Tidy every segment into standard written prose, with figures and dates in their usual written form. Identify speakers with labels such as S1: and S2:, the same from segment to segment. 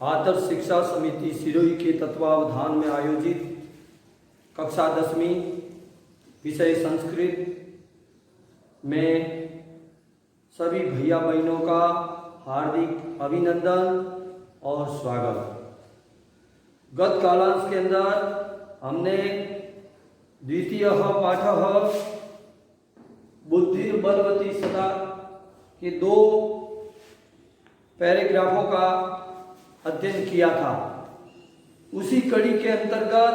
S1: आदर्श शिक्षा समिति सिरोही के तत्वावधान में आयोजित कक्षा 10वीं विषय संस्कृत में सभी भैया बहनों का हार्दिक अभिनंदन और स्वागत। गत कालांश के अंदर हमने द्वितीय पाठ बुद्धिर्बलवती सदा के 2 पैराग्राफों का अध्ययन किया था। उसी कड़ी के अंतर्गत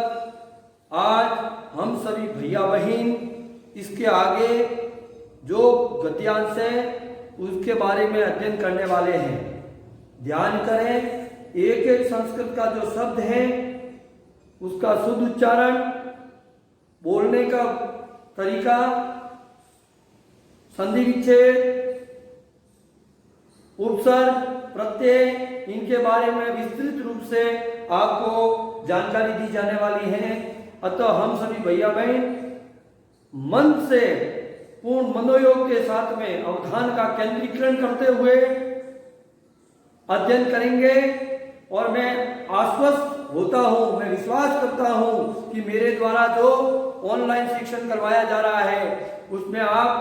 S1: आज हम सभी भैया बहन इसके आगे जो गद्यांश है उसके बारे में अध्ययन करने वाले हैं। ध्यान करें, एक एक संस्कृत का जो शब्द है उसका शुद्ध उच्चारण, बोलने का तरीका, संधि विच्छेद, उपसर्ग, प्रत्यय, इनके बारे में विस्तृत रूप से आपको जानकारी दी जाने वाली है। अतः हम सभी भैया बहन मन से पूर्ण मनोयोग के साथ में अवधान का केंद्रीकरण करते हुए अध्ययन करेंगे। और मैं आश्वस्त होता हूं, मैं विश्वास करता हूं कि मेरे द्वारा जो ऑनलाइन शिक्षण करवाया जा रहा है उसमें आप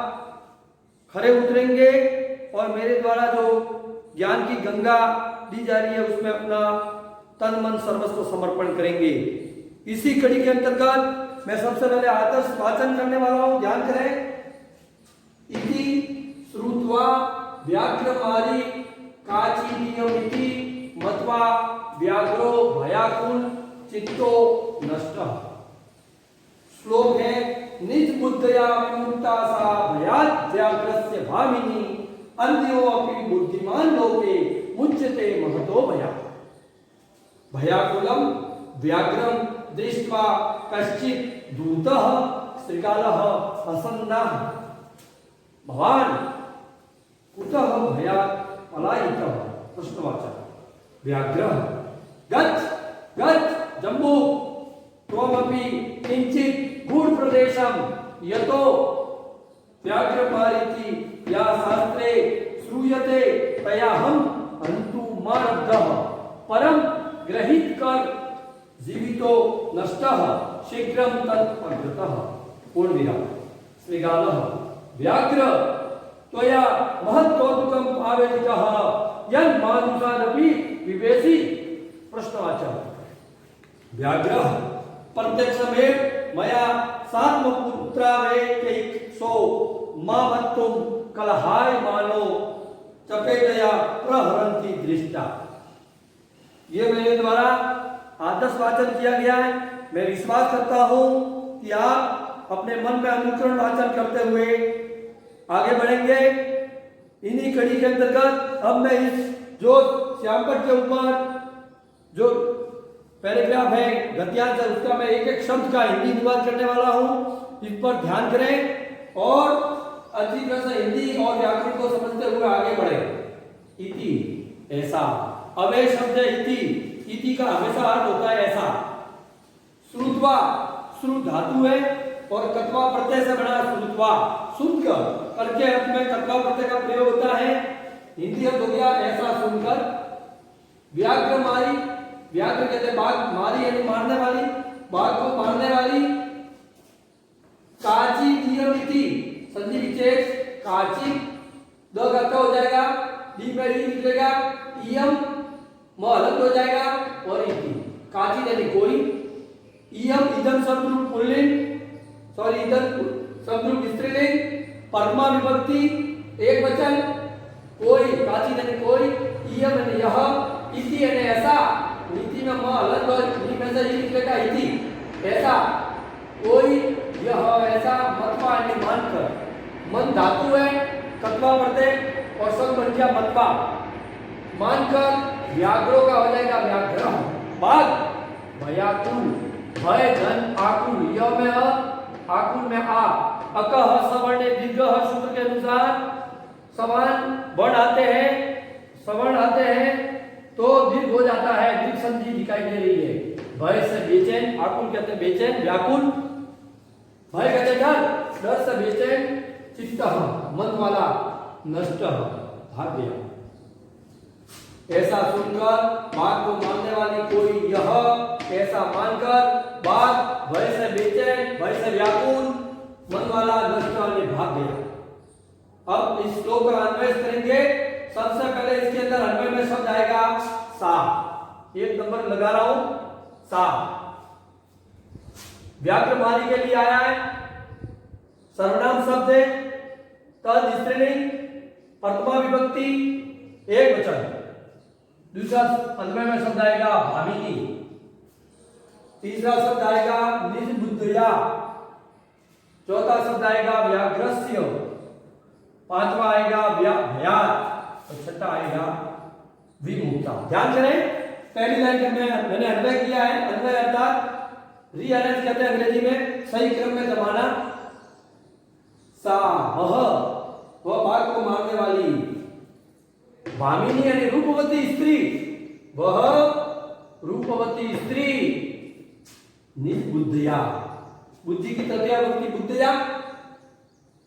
S1: खरे उतरेंगे और मेरे द्वारा जो ज्ञान की गंगा दी जा रही है उसमें अपना तन मन सर्वस्व समर्पण करेंगे। इसी कड़ी के अंतर्गत मैं सबसे पहले आदर्श वाचन करने वाला हूं। ध्यान करें। इति श्रुत्वा व्याघ्रमारी काचिदीयमिति मत्वा व्याघ्रो भयाकुल चित्तो नष्टः। श्लोक है, निज बुद्धया विमुक्ता सा भयात् व्याघ्रस्य भामिनी अन्यो अपि बुद्धिमान लोके मुच्यते महतो भया। भयाकुलम व्याघ्रम दृष्ट्वा कश्चित् दूतः श्रृगालः असन्नाः भवान् कुतः भयात् पलायितः। प्रश्नवाचक। व्याघ्रः गच्छ गच्छ जम्बू त्वमपि किंचित् गूढ़ प्रदेशं यतो व्याघ्रमारीति या शास्त्रे श्रूयते तयाहं हन्तु मारब्धः परं गृहीत कर जीवितो नष्टः शीघ्रं तत् अग्रतः। पूर्ण विराम। श्रीगालः व्याघ्र त्वया महत्कौतुकम् आवेदितः यन्मानुषादपि विवेशि। प्रश्नवाचक। व्याघ्रः प्रत्यक्षमेव मया सात्मपुत्रावेकैकसो मामत्तुं कलहायमानो चपेटया प्रहरन्ति दृष्टा। ये मेरे द्वारा आदर्श वाचन किया गया है। मैं विश्वास करता हूं कि आप अपने मन में अनुकरण वाचन करते हुए आगे बढ़ेंगे। इन्हीं कड़ी के अंतर्गत अब मैं इस जो श्यामपट के ऊपर जो पैराग्राफ है गद्यांश है उसका मैं एक एक शब्द का हिंदी अनुवाद करने वाला हूं। इस पर ध्यान करें और अच्छी तरह से हिंदी और व्याकरण को समझते हुए आगे बढ़े। इति ऐसा, अवय शब्द है इति। इति का हमेशा अर्थ होता है ऐसा। श्रुत्वा, श्रुत धातु है और कत्वा प्रत्यय से बना श्रुत्वा, सुनकर करके अर्थ में कत्वा प्रत्यय का प्रयोग होता है। हिंदी अर्थ हो गया ऐसा सुनकर। व्याघ्र मारी, व्याघ्र कहते हैं बाघ, मारी यानी मारने वाली, बाघ को मारने वाली। काचिदीयमिति संधि विच्छेद, काची द गत्ता हो जाएगा, दी में री निकलेगा, इयम म अलग हो जाएगा और इति। काची यानी कोई, इयम इदम शब्द रूप पुल्लिंग, सॉरी इदम शब्द रूप स्त्रीलिंग, परमा विभक्ति एक वचन, कोई, काची यानी कोई, इयम यानी यह, इति यानी ऐसा, इति में म अलग और नी में से ये निकलेगा इति, ऐसा, कोई, यह, ऐसा, मत्वा यानी मानकर। मन धातु है, कत्वा प्रत्यय और सब बन गया मत्वा। मानकर व्याघ्रो का हो जाएगा व्याघ्र। बाघ भयाकुल, भय धन आकुल, यह में अ, आकुल में आ, अकह सवर्ण दीर्घ सूत्र के अनुसार समान वर्ण आते हैं, सवर्ण आते हैं तो दीर्घ हो जाता है, दीर्घ संधि दिखाई दे रही है। भय से बेचैन, आकुल कहते हैं बेचैन, व्याकुल, भय कहते डर, डर से बेचैन, चित्त मन वाला, नष्ट भाग गया। ऐसा सुनकर बाघ को मारने वाली कोई यह ऐसा मानकर बाघ भय से बेचैन, भय से व्याकुल मन वाला नष्ट भाग गया। अब इस श्लोक का अन्वय करेंगे। सबसे पहले इसके अंदर अन्वय में शब्द आएगा सा। एक नंबर लगा रहा हूं, सा व्याक्रमानी के लिए आया है। सर्वनाम शब्द है, तद स्त्रीलिंग, प्रथमा विभक्ति, एक वचन। दूसरा अन्वय में शब्द आएगा भामिनी। तीसरा शब्द आएगा निज बुद्धया। चौथा शब्द आएगा व्याघ्रस्य। पांचवा आएगा भयात और छठा आएगा विमुक्ता। ध्यान करें, पहली लाइन में मैंने अन्वय किया है। अन्वय अर्थात रीअरेंज कहते हैं अंग्रेजी में, सही क्रम में जमाना। सा वह बाघ को मारने वाली, भामिनी यानी रूपवती स्त्री, वह रूपवती स्त्री, निज बुद्धया, बुद्धि की तृतीया विभक्ति बुद्धया,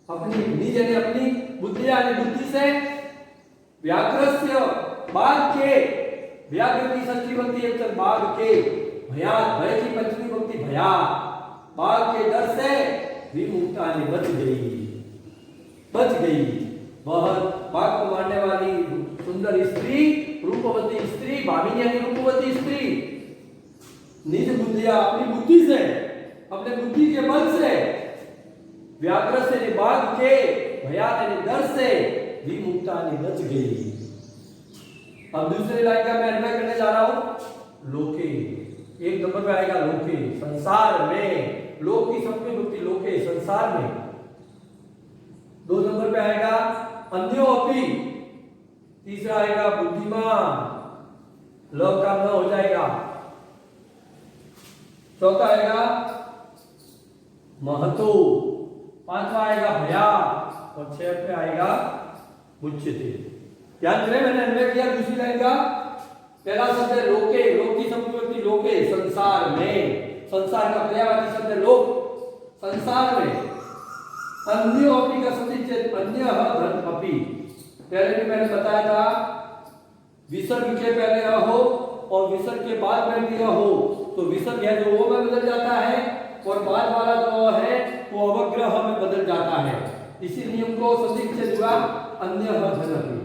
S1: अपनी निज यानी अपनी, बुद्धया यानी बुद्धि से, व्याघ्रस्य बाघ के, व्याघ्र की षष्ठी विभक्ति है तो बाघ के, भयात भय की पंचमी विभक्ति भया, बाघ के डर से विमुक्ता ने बच गई। वह बाघ को मारने वाली सुंदर स्त्री, रूपवती स्त्री, भामिनी यानी रूपवती स्त्री, निज बुद्धिया अपनी बुद्धि से, अपने बुद्धि के बल से, व्याघ्र से बाघ के, भयात यानी डर से विमुक्ता ने बच गई। अब दूसरी लाइन का मैं अन्वय करने जा रहा हूं। लोके, एक नंबर पे आएगा लोके, संसार में। लोक की सप्तमी विभक्ति लोके, संसार में। दो नंबर पे आएगा अन्योपि। तीसरा आएगा बुद्धिमान, ल का न हो जाएगा। चौथा आएगा महतो। पांचवा आएगा भया और छह पे आएगा मुच्यते। ध्यान करें, मैंने अन्वय किया दूसरी लाइन का। पहला शब्द है लोके, लोक की सप्तमी विभक्ति लोके, संसार में। संसार का पर्यायवाची शब्द है लोक, संसार में। अन्योपि का सदिच्छेद अन्यः धन अपि। पहले भी मैंने बताया था, विसर्ग के पहले अ हो और विसर्ग के बाद में भी अ हो तो विसर्ग है जो ओ में बदल जाता है और बाद वाला जो अ है वो अवग्रह में बदल जाता है। इसी नियम को सदिच्छेद हुआ अन्यः धन अपि।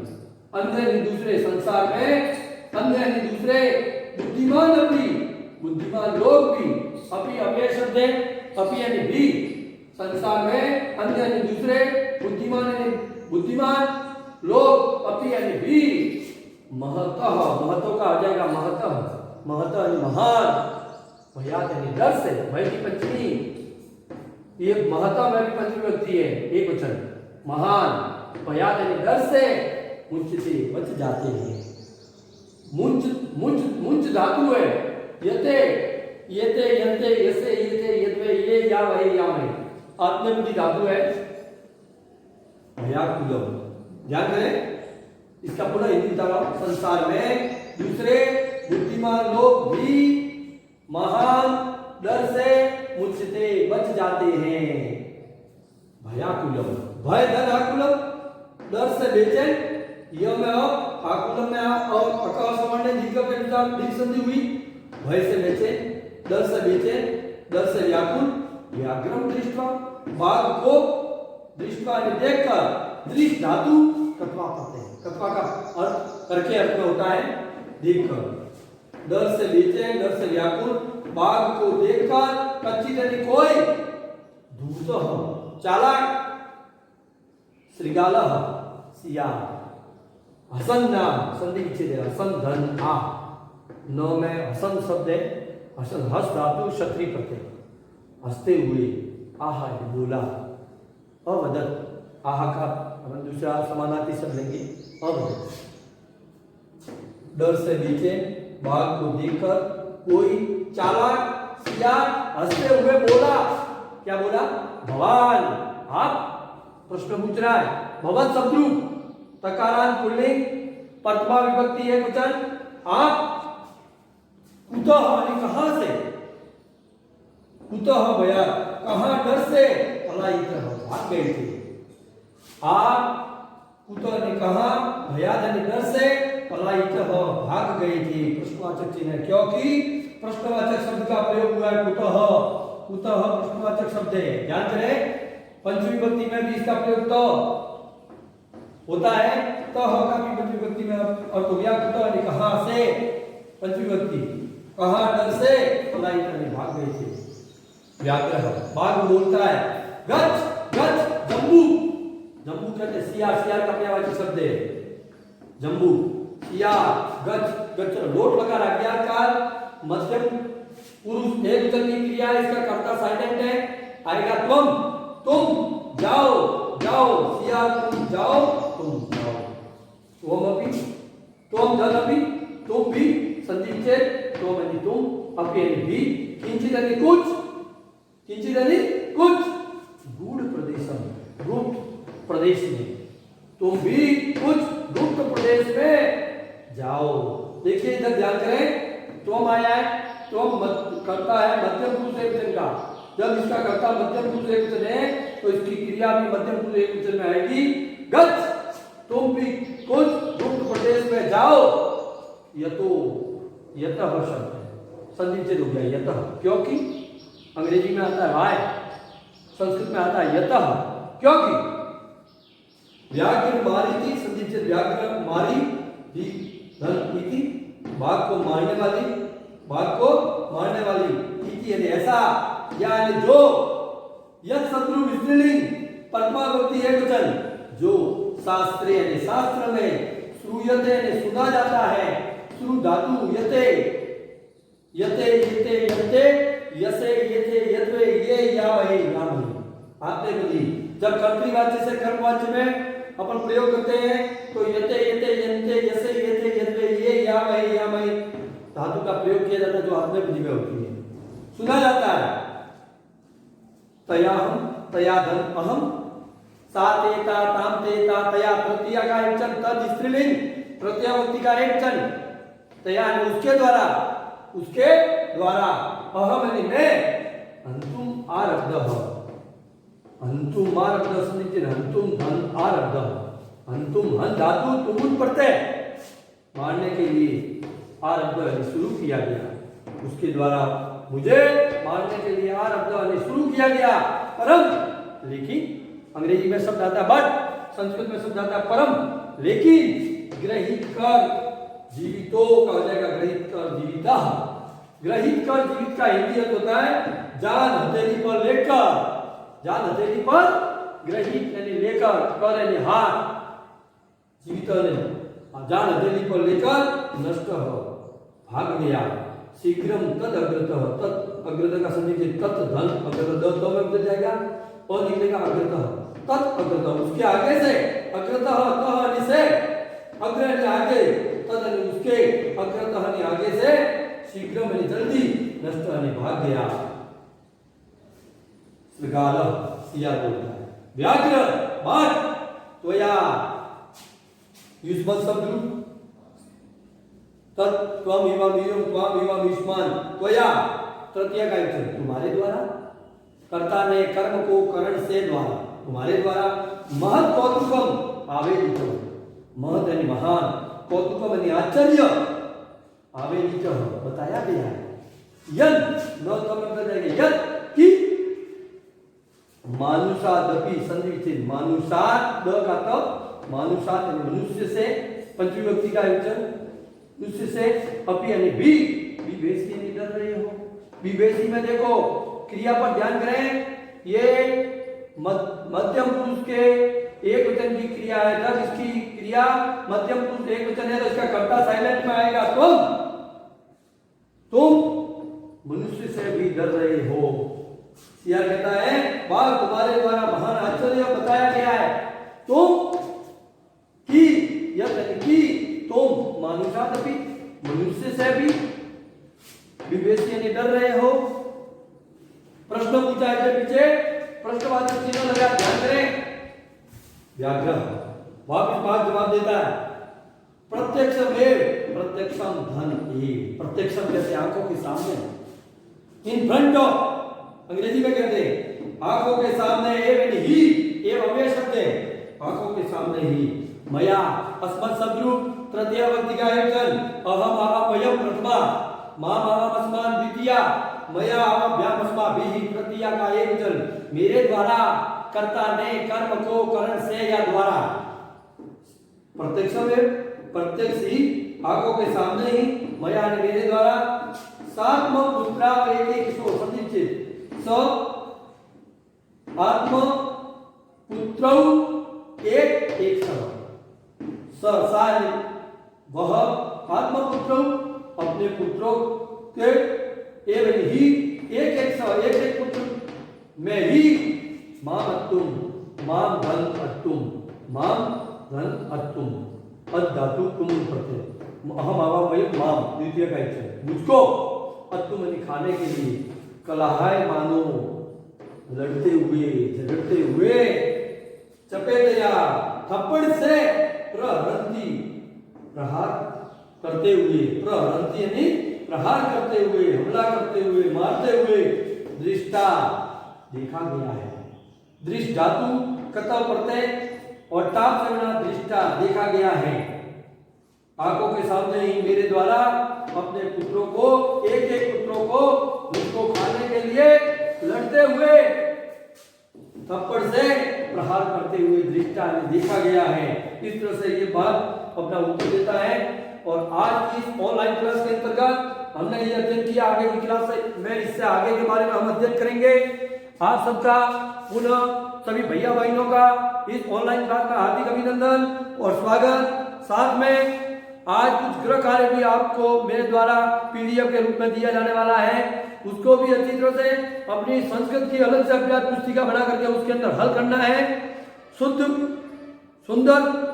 S1: अन्य यानी दूसरे, संसार में अन्य यानी दूसरे, बुद्धिमान अपि, बुद्धिमान लोग भी, अपि अव्यय शब्द है, अपि यानी भी, संसार में अन्य यानी दूसरे, बुद्धिमान यानी बुद्धिमान, लोग, अपि यानी भी, महतः, महतों का आ जाएगा महतः, महतः यानी महान, भयात यानी डर से, भय की पंचमी, ये महतः में भी पंचमी विभक्ति है, एक वचन, महान, भयात यानी डर से, मुंचते बच जाते हैं। मुंच मुंच मुंच धातु है, यते येते यंते यसे येते यद्वे ये या वही या में, आत्मनेपदी धातु है भयाकुलम। ध्यान करें, इसका पुनः हिंदी बता रहा हूं। संसार में दूसरे बुद्धिमान लोग भी महान डर से मुझसे बच जाते हैं। भयाकुलम, भय धन आकुलम, डर से बेचैन, यह में आकुलम में और अका सवर्ण दीर्घ के अनुसार दीर्घ संधि हुई। भय से बेचैन, डर से बेचैन, डर से व्याकुल, व्याघ्रम दृष्टवा, बाघ को दृष्टवा ने देखकर, दृष्ट धातु कत्वा कहते हैं। कत्वा का अर्थ करके अर्थ में होता है देखकर, डर से बेचैन, डर से व्याकुल, बाघ को देखकर, कच्ची तनी कोई, धूर्त चालाक, श्रृगालः सियार, हसन्ना संधि विच्छेद है, हसन धन आ, न में हसन शब्द है, हसन हस धातु क्षत्रिय प्रत्यय, हंसते हुए, आहा बोला, अवदत, आहा का अपन दूसरा समानार्थी शब्द लेंगे अवदत, डर से बेचैन, बाघ को देखकर कोई, चालाक, सियार, हंसते हुए बोला, क्या बोला? भवान। आप प्रश्न पूछ रहा है, भवन शत्रु, तकारांत पुल्लिंग, प्रथमा विभक्ति एक वचन, आप, कुतः यानी कहां से, कुतः भया, कहां डर से, पलायितः भाग गए थे। आप कुतः ने कहा, भया यानी डर से, पलायितः भाग गए थे प्रश्नवाचक चिन्ह, क्योंकि प्रश्नवाचक शब्द का प्रयोग हुआ है कुतः। कुतः प्रश्नवाचक शब्द है, ध्यान करें। पंचमी विभक्ति में भी इसका प्रयोग तो होता है, तह का भी पंचमी विभक्ति में अर्थ हो गया कुतः ने कहां से, पंचमी विभक्ति कहां डर से पलाई करने भाग गए थे। व्याग्रह बाघ बोलता है, गच गच जम्बू। जम्बू कहते हैं सियार, सियार का पर्यायवाची शब्द है जम्बू। सियार गच गच लोट लगा रहा काल मध्यम पुरुष एक वचन की क्रिया, इसका कर्ता साइलेंट है, आएगा तुम जाओ जाओ, सियार तुम जाओ तुम जाओ। तुम अभी तुम जल अभी तुम भी संधि विच्छेद, तुम यानी तुम, अभी यानी भी, किंचित यानी कुछ, किंचित यानी कुछ, गूढ़ प्रदेशम गुप्त प्रदेश में, तुम भी कुछ गुप्त प्रदेश में जाओ। देखिए इधर ध्यान करें, तुम आया है, तुम करता है मध्यम पुरुष एक वचन का, जब इसका कर्ता मध्यम पुरुष एक वचन है तो इसकी क्रिया भी मध्यम पुरुष एक वचन में आएगी, गच तुम भी कुछ गुप्त प्रदेश में जाओ। यतो यतः शब्द है, संधि विच्छेद हो गया यतः, क्योंकि अंग्रेजी में आता है वाय, संस्कृत में आता है यतः, क्योंकि व्याघ्र मारी थी, संधि विच्छेद व्याघ्र मारी भी धन इति, बाघ को मारने वाली, बाघ को मारने वाली, इति यानी ऐसा, यानी जो, यत शत्रु स्त्रीलिंग प्रथमा विभक्ति एक वचन, जो शास्त्रे यानी शास्त्र में, श्रूयते यानी सुना जाता है, श्रु धातु यते यते यते यते यसे यते यत्वे ये या वही नाम। आपने बोली जब कर्तृवाच्य से कर्मवाच्य में अपन प्रयोग करते हैं तो यते यते यन्ते यसे यते यत्वे ये या वही धातु का प्रयोग किया जाता है, जो आत्म बुद्धि में होती है, सुना जाता है। तयाहम तया धन अहम, सा तेता ताम तेता तया प्रत्यय का एक वचन, तद स्त्रीलिंग प्रत्यय व्यक्ति का एक वचन, तया ने उसके द्वारा, उसके द्वारा, अहम यानी मैं, अंतुम आरब्धः, अंतुम आरब्धः संधि अंतुम धन आरब्धः, अंतुम हन धातु तुमुन प्रत्यय मारने के लिए, आरब्ध शुरू किया गया, उसके द्वारा मुझे मारने के लिए आरब्ध शुरू किया गया, परम, लेकिन अंग्रेजी में शब्द आता है बट, संस्कृत में शब्द आता है परम, लेकिन ग्रहित कर जीवितो का हो जाएगा ग्रहित कर जीविता। ग्रहित कर जीवित का हिंदी अर्थ होता है जान हथेली पर लेकर, जान हथेली पर, ग्रहित यानी लेकर, कर यानी हाथ, जीवित ने जान हथेली पर लेकर, नष्ट हो भाग गया, शीघ्रम तद अग्रतः, तत् अग्रतः का संधि से तत् धन अग्रतः दो में बदल जाएगा और निकलेगा अग्रतः, तत् अग्रतः उसके आगे से, अग्रतः तह यानी से, अग्र यानी आगे, तद यानी उसके, अग्रतः यानी आगे से, शीघ्रम यानी जल्दी, नष्ट यानी भाग गया। श्रृगाल सियार बोलता है, व्याघ्र बाघ, त्वया युष्मत् शब्द त्वम इवम वीरम त्वम इवम युष्मान, त्वया तृतीय का वचन, तुम्हारे द्वारा, कर्ता ने कर्म को करण से द्वारा, तुम्हारे द्वारा, महत् कौतुकम आवेदितम, महत् यानी महान, कौतुकम यानी आश्चर्य, आवेदितम बताया गया है, यद न तो मतलब जाएगा यद कि मानुषादपि संधि विच्छेद, मानुषाद द का तो मानुषाद यानी मनुष्य से, पंचमी विभक्ति का वचन, मनुष्य से, अपि यानी भी, विभेषी नहीं डर रहे हो, विभेषी में देखो क्रिया पर ध्यान करें, ये मध्यम पुरुष के एक वचन की क्रिया है, जब इसकी क्रिया मध्यम पुरुष एक वचन है तो इसका कर्ता साइलेंट में आएगा, तुम मनुष्य से भी डर रहे हो। सियार कहता है बाघ तुम्हारे द्वारा महान आश्चर्य बताया गया है, तुम की यह कि तुम मानुषादपि मनुष्य से भी, विभेषी यानी डर रहे हो। प्रश्न पूछा है पीछे, प्रश्नवाचक चिन्ह लगा, ध्यान करें। व्याघ्र वापिस बाघ जवाब देता है, प्रत्यक्ष में प्रत्यक्षम धन ए, प्रत्यक्षम कहते आंखों के सामने, इन फ्रंट ऑफ अंग्रेजी में कहते हैं आंखों के सामने, एवं ही एवं अव्यय शब्द है, आंखों के सामने ही, मया अस्मत् शत्रु तृतीया विभक्ति का एकवचन, अहम आवाभयम प्रथमा, माम आवामस्मान् द्वितीया, मया आवाभ्यामस्माभिः तृतीया का एकवचन। मेरे द्वारा, कर्ता ने, कर्म को, करण से या द्वारा। प्रत्यक्ष में प्रत्यक्ष ही, आंखों के सामने ही, मया ने मेरे द्वारा, सात्म पुत्रा एक एक सो संधिचेत, स आत्म पुत्रौ एक एक वह आत्मपुत्र अपने पुत्रों के एवं ही एक एक पुत्र में ही माम धन अत्तुम अद धातु तुम प्रत्यय अहम आवामय माम द्वितीय का एक मुझको अत्तुम खाने के लिए कलहाय मानो लड़ते हुए झगड़ते हुए चपेटया थप्पड़ से प्रहरंती प्रहार करते हुए प्रहरंती यानी प्रहार करते हुए हमला करते हुए मारते हुए दृष्टा देखा गया है। दृष्ट धातु कतव प्रत्यय और टाप से बना दृष्टा देखा गया है। आंखों के सामने ही मेरे द्वारा अपने पुत्रों को एक एक पुत्रों को मुझको खाने के लिए लड़ते हुए थप्पड़ से प्रहार करते हुए दृष्टा ने देखा गया है। इस तरह से ये बात अपना उत्तर देता है। और आज की इस ऑनलाइन क्लास के अंतर्गत हमने ये अध्ययन किया। आगे की क्लास में इससे आगे के बारे में हम अध्ययन करेंगे। आप सबका पुनः सभी भैया बहनों का इस ऑनलाइन क्लास में हार्दिक अभिनंदन और स्वागत। साथ में आज कुछ गृह कार्य भी आपको मेरे द्वारा पीडीएफ के रूप में दिया जाने वाला है। उसको भी अच्छी तरह से अपनी संस्कृत की अलग से अभ्यास पुस्तिका बना करके उसके अंदर हल करना है। शुद्ध सुंदर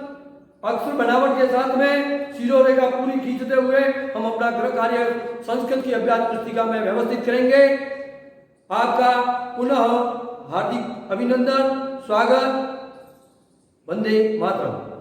S1: अक्षर बनावट के साथ में शिरोरेखा पूरी खींचते हुए हम अपना गृह कार्य संस्कृत की अभ्यास पुस्तिका में व्यवस्थित करेंगे। आपका पुनः हार्दिक अभिनंदन, स्वागत। वंदे मातरम।